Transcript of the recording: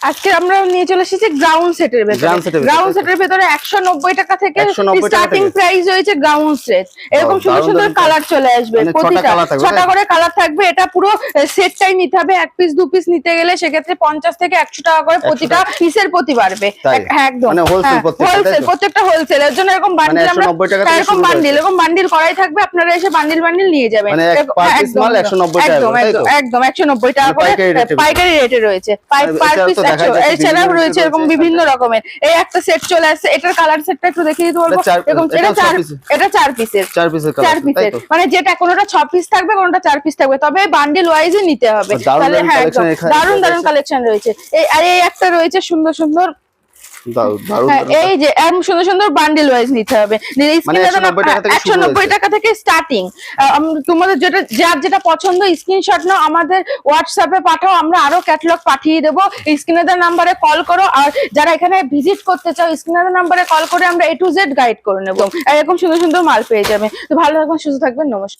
আজকে আমরা নিয়ে চলে এসেছি গ্রাউন্ড সেটের ভেতরে। গ্রাউন্ড সেটের ভেতরে 190 টাকা থেকে স্টার্টিং প্রাইস রয়েছে গ্রাউন্ড সেট। এরকম সুন্দর সুন্দর কালার চলে আসবে, প্রতিটা 6টা করে কালার থাকবে। এটা পুরো সেটটাই নিতে হবে, এক পিস দু পিস নিতে গেলে সেক্ষেত্রে 50 থেকে 100 টাকা করে প্রতিটা পিসের প্রতি বাড়বে। একদম হোলসেল, প্রত্যেকটা হোলসেল। এর জন্য এরকম বান্ডিল আমরা এরকম বান্ডিল করাই থাকবে, আপনারা এসে বান্ডিল নিয়ে যাবেন। একদম 190 টাকা করে পাইকারি রেটে রয়েছে। পার পিস এছাড়া রয়েছে এরকম বিভিন্ন রকমের। এই একটা সেট চলে আসছে, এটার কালার সেটটা একটু দেখিয়ে দিতে বলবো। এরকম এটা 4 পিসের মানে যেটা কোনোটা 6 পিস থাকবে, কোনোটা 4 পিস থাকবে, তবে বান্ডিল ওয়াইজই নিতে হবে। তাহলে হ্যাঁ, দারুন দারুন কালেকশন রয়েছে। এই একটা রয়েছে সুন্দর সুন্দর, এই যে সুন্দর সুন্দর বান্ডিল ওয়াইজ নিতে হবে। 190 টাকা থেকে স্টার্টিং। তোমাদের যেটা পছন্দ স্ক্রিনশট নাও, আমাদের হোয়াটসঅ্যাপে পাঠাও, আমরা আরো ক্যাটালগ পাঠিয়ে দেবো। স্ক্রিনে দেওয়া নাম্বারে কল করো। আর যারা এখানে ভিজিট করতে চাও, স্ক্রিনে দেওয়া নাম্বারে কল করে আমরা A to Z গাইড করে নেবো। এরকম সুন্দর সুন্দর মাল পেয়ে যাবে। তো ভালো থাকবেন, সুস্থ থাকবেন, নমস্কার।